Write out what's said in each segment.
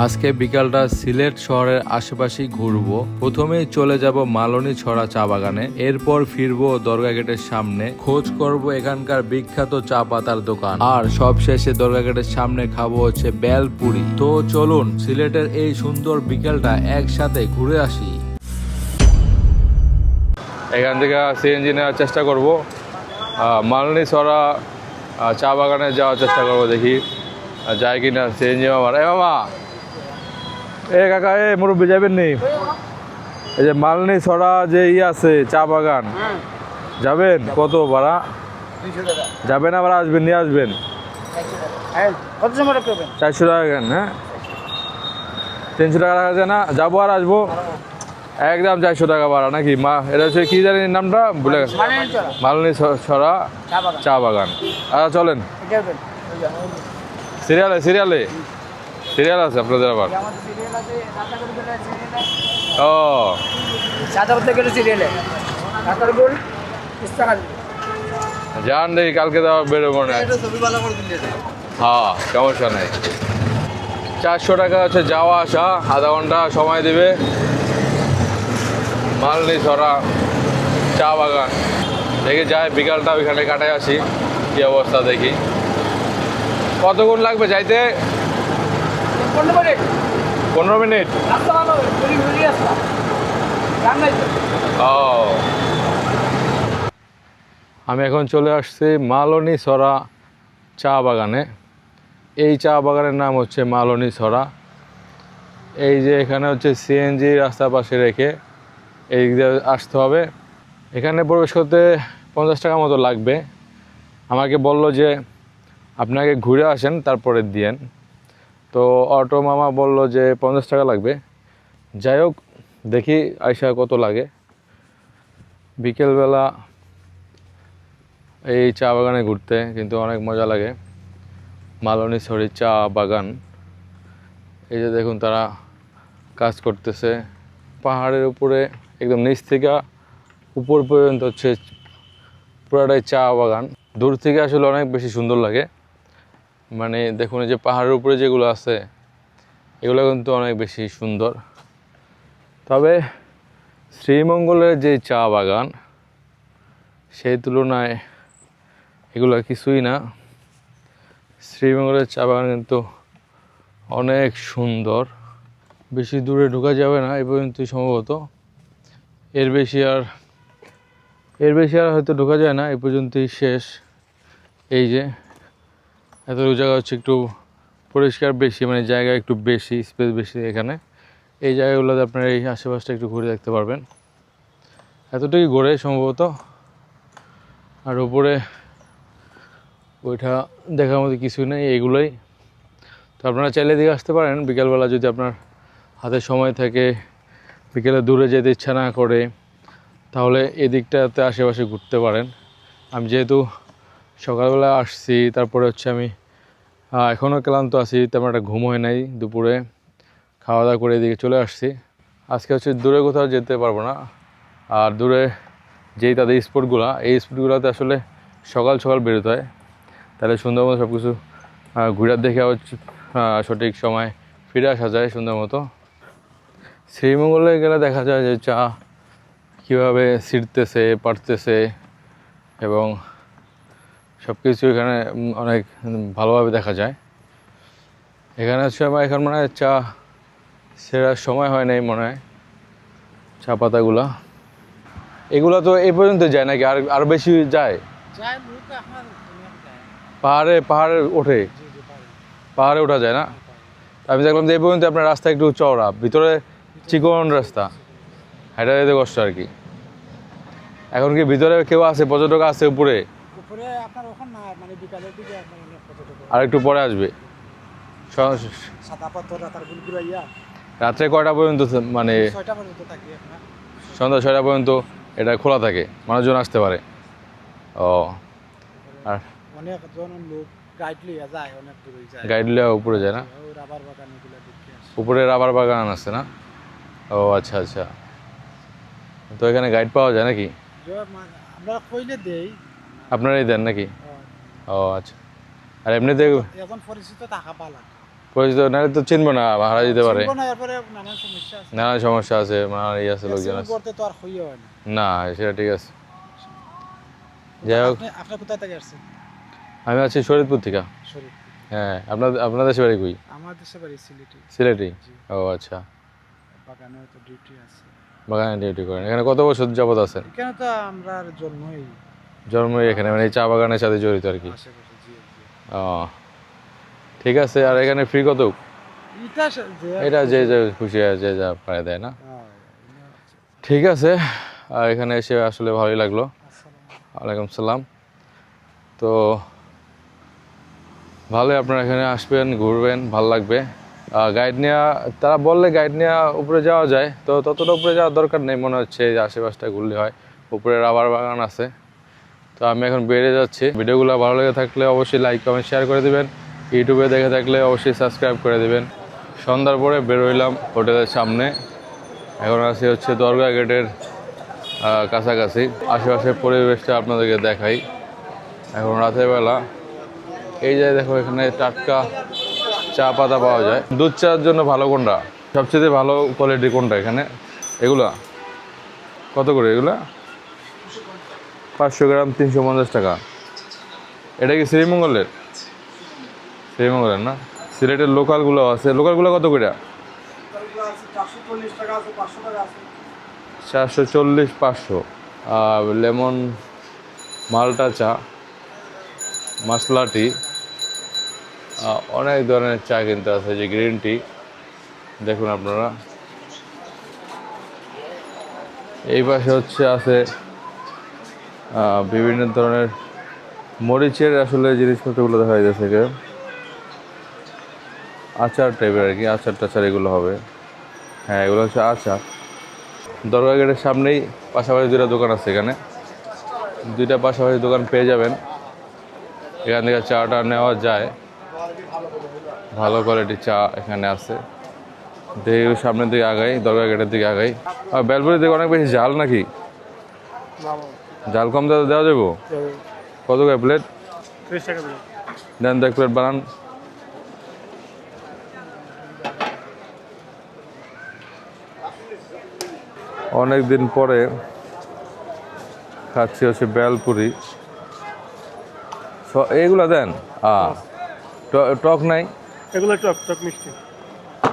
আজকে বিকালটা সিলেট শহরের আশেপাশেই ঘুরবো। প্রথমেই চলে যাব মালনী ছড়া চা বাগানে, এরপর ফিরবো দরগা গেটের সামনে, খোঁজ করব এখানকার বিখ্যাত চা পাতার দোকান, আর সব শেষে দরগা গেটের সামনে খাবো হচ্ছে বেলপুরি। তো চলুন সিলেটের এই সুন্দর বিকেলটা একসাথে ঘুরে আসি। এখান থেকে সিএনজি নেওয়ার চেষ্টা করব, মালনী ছড়া চা বাগানে যাওয়ার চেষ্টা করব, দেখি যায় কিনা সিএনজি। মামার মামা, এ কাকা, এ মুরব্বী যাবেন নি? এই যে মালনী ছড়া যে আছে চা বাগান, যাবেন? কত ভাড়া? যাবেন আবার আসবেন, নিয়ে আসবেন? 400 টাকা কেন? হ্যাঁ, 300 টাকা রাখা যায় না? যাবো আর আসবো একদম 400 টাকা ভাড়া নাকি? মা, এটা হচ্ছে কি জানি নামটা ভুলে গেছে। মালনী ছড়া চা বাগান। আচ্ছা চলেন, সিরিয়ালে সিরিয়ালে সিরিয়াল আছে আপনাদের আবার? ও যান দেখি, কালকে তো বেরোবো না। হ্যাঁ, সমস্যা নেই। 400 টাকা হচ্ছে যাওয়া আসা, আধা ঘন্টা সময় দেবে। মালনী ছড়া চা বাগান দেখে যায়, বিকালটা ওইখানে কাটায় আসি, কি অবস্থা দেখি। কতক্ষণ লাগবে যাইতে? 15 মিনিট। ও, আমি এখন চলে আসছি মালনী ছড়া চা বাগানে। এই চা বাগানের নাম হচ্ছে মালনী ছড়া। এই যে এখানে হচ্ছে সিএনজি রাস্তার পাশে রেখে এই দিকে আসতে হবে। এখানে প্রবেশ করতে 50 টাকা মতো লাগবে। আমাকে বলল যে আপনাকে ঘুরে আসেন তারপরে দিয়েন। তো অটো মামা বলল যে 50 টাকা লাগবে। যাই হোক, দেখি আইসা কত লাগে। বিকেলবেলা এই চা বাগানে ঘুরতে কিন্তু অনেক মজা লাগে। মালনী ছড়ি চা বাগান, এই যে দেখুন তারা কাজ করতেছে পাহাড়ের উপরে, একদম নিচ থেকে উপর পর্যন্ত হচ্ছে পুরাটাই চা বাগান। দূর থেকে আসলে অনেক বেশি সুন্দর লাগে। মানে দেখুন, এই যে পাহাড়ের উপরে যেগুলো আছে এগুলো কিন্তু অনেক বেশি সুন্দর। তবে শ্রীমঙ্গলের যে চা বাগান সেই তুলনায় এগুলো কিছুই না। শ্রীমঙ্গলের চা বাগান কিন্তু অনেক সুন্দর। বেশি দূরে ঢোকা যাবে না এই পর্যন্তই সম্ভবত, এর বেশি আর হয়তো ঢোকা যায় না, এই পর্যন্তই শেষ। এই যে এতটুকু জায়গা হচ্ছে একটু পরিষ্কার বেশি, মানে জায়গা একটু বেশি, স্পেস বেশি এখানে। এই জায়গাগুলোতে আপনারা এই আশেপাশটা একটু ঘুরে দেখতে পারবেন। এতটুকুই ঘোরে সম্ভবত। আর উপরে ওইটা দেখার মতো কিছুই নেই, এইগুলোই। তো আপনারা চাইলে দিকে আসতে পারেন বিকেলবেলা, যদি আপনার হাতে সময় থাকে, বিকেলে দূরে যেতে ইচ্ছা না করে, তাহলে এদিকটাতে আশেপাশে ঘুরতে পারেন। আমি যেহেতু সকালবেলা আসছি, তারপরে হচ্ছে আমি এখনও ক্লান্ত আছি, তেমন একটা ঘুম হয় নাই। দুপুরে খাওয়া দাওয়া করে এদিকে চলে আসছি। আজকে হচ্ছে দূরে কোথাও যেতে পারবো না। আর দূরে যেই তাদের স্পটগুলো, এই স্পটগুলোতে আসলে সকাল সকাল বেরোতে হয়, তাহলে সুন্দর মতো সব কিছু ঘুরার দেখে হচ্ছে সঠিক সময় ফিরে আসা যায় সুন্দর মতো। শ্রীমঙ্গলে গেলে দেখা যায় যে চা কীভাবে ছিঁড়তেছে, পাড়তেছে, এবং সব কিছু এখানে অনেক ভালোভাবে দেখা যায়। এখানে হচ্ছে আমার এখন মনে হয় চা সেরার সময় হয় নাই মনে হয়। চা পাতাগুলা এগুলো তো এই পর্যন্ত যায় নাকি? আর বেশি যায়? পাহাড়ে ওঠে, পাহাড়ে ওঠা যায় না? আমি দেখলাম যে এই পর্যন্ত আপনার রাস্তা একটু চওড়া, ভিতরে চিকন রাস্তা, হাঁটা যেতে কষ্ট আর কি। এখন কি ভিতরে কেউ আছে, পর্যটক আছে উপরে? আর একটু পরে আসবে। রাত্রে কয়টা পর্যন্ত, মানে সন্ধ্যা 6টা পর্যন্ত এটা খোলা থাকে, মানুষজন আসতে পারে? ও, আর গাইড লিয়া উপরে যায় না? উপরে রাবার বাগান আছে না? ও আচ্ছা আচ্ছা। তো এখানে গাইড পাওয়া যায় নাকি? আপনারাই দেন নাকি? ও আচ্ছা। আর এমনিতে পরিচিত নাহলে তো চিনবো না, ভাড়া দিতে পারে। চিনবো না, এরপরে নানান সমস্যা আছে। নানা সমস্যা আছে, নানা ইয়ে আছে, লোকজন অ্যাক্সিডেন্ট আছে। করতে তো আর হইও হয় না। না সেটা ঠিক আছে। যাই হোক, আপনি কোথা থেকে আসছেন? আমি আছি শরীয়তপুর থেকে। শরীর। হ্যাঁ, আপনার দেশে বাড়ি কই? আমার দেশে বাড়ি সিলেটে। সিলেটি? জি। ও আচ্ছা। বাগানে তো ডিউটি আছে। বাগানে ডিউটি করেন? এখানে কত বছর যাবত আছেন? এখানে তো আমরা জন্মই এখানে, মানে এই চা বাগানের সাথে জড়িত আর কি। আশেপাশে, জি জি। ও ঠিক আছে। আর এখানে ফ্রি কত? এটা যে যে খুশি হয়, যে যা পারে দেয় না? ঠিক আছে। আর এখানে এসে আসলে ভালোই লাগলো। ওয়ালাইকুম সালাম। তো ভালোই, আপনারা এখানে আসবেন, ঘুরবেন, ভালো লাগবে। গাইড নেওয়া, তারা বললে গাইড নেওয়া উপরে যাওয়া যায়, তো ততটা উপরে যাওয়ার দরকার নেই মনে হচ্ছে, যে আশেপাশটা ঘুরলে হয়। উপরে রাবার বাগান আছে। তো আমি এখন বেরিয়ে যাচ্ছি। ভিডিওগুলো ভালো লেগে থাকলে অবশ্যই লাইক কমেন্ট শেয়ার করে দিবেন। ইউটিউবে দেখে থাকলে অবশ্যই সাবস্ক্রাইব করে দিবেন। সন্ধ্যার পরে বেরোইলাম হোটেলের সামনে। এখন আছি হচ্ছে দরগা গেটের কাছাকাছি। আশেপাশের পরিবেশটা আপনাদেরকে দেখাই। এখন রাতের বেলা এই যে দেখো, এখানে টাটকা চা পাতা পাওয়া যায়। দুধ চার জন্য ভালো কোনটা, সবচেয়ে ভালো কোয়ালিটি কোনটা এখানে? এগুলা কত করে? এগুলা 500 গ্রাম 350 টাকা। এটা কি শ্রীমঙ্গলের? শ্রীমঙ্গলের না, সিলেটের লোকালগুলো আছে। লোকালগুলো কত করে? 440, 500। আর লেমন মালটা চা, মশলা টি, অনেক ধরনের চা কিনতে আছে। যে গ্রিন টি দেখুন আপনারা। এই পাশে হচ্ছে আছে বিভিন্ন ধরনের মরিচের আসলে জিনিসপত্রগুলো দেখা যাচ্ছে। আচার টাইপের আর কি, আচার টাচার এগুলো হবে। হ্যাঁ, এগুলো হচ্ছে আচার। দরগা গেটের সামনেই পাশাপাশি দুটা দোকান আছে। এখানে দুইটা পাশাপাশি দোকান পেয়ে যাবেন। এখান থেকে চাটা নেওয়া যায়, ভালো কোয়ালিটির চা এখানে আছে। দেখি সামনের দিকে আগাই, দরগা গেটের দিকে আগাই। আর বেলপুরির দিকে অনেক বেশি ঝাল নাকি? ঝাল কম দেওয়া যাবো? কত করে প্লেট? 30 টাকা দেন তো এক প্লেট বানান। অনেক দিন পরে খাচ্ছি হচ্ছে বেলপুরি। এইগুলা দেন। টক নাই? এগুলো টক মিষ্টি।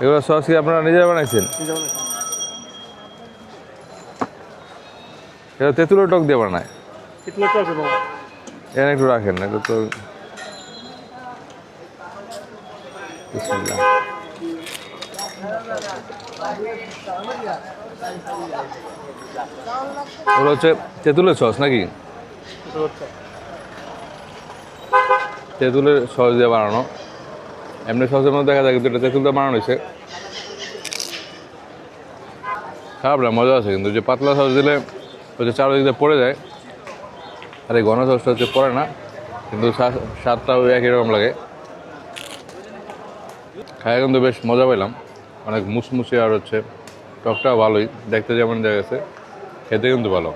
এগুলো সস কি আপনারা নিজেরা বানাইছেন? এটা তেঁতুলের টক দিয়ে বানায়? এখানে একটু রাখেন, এটা তো ওগুলো হচ্ছে তেঁতুলের সস নাকি? তেঁতুলের সস দিয়ে বানানো। এমনি সসের মধ্যে দেখা যায়, কিন্তু এটা তেঁতুল দিয়ে বানানো হয়েছে। খারাপ না, মজা আছে। কিন্তু যে পাতলা সস দিলে হচ্ছে চারদিক দিয়ে পড়ে যায়, আর এই ঘন সসটা হচ্ছে পড়ে না, কিন্তু স্বাদটাও একই রকম লাগে। খাই কিন্তু বেশ মজা পেলাম, অনেক মুসমুসি। আর হচ্ছে টকটাও ভালোই, দেখতে যেমন দেখা গেছে, খেতে কিন্তু ভালো।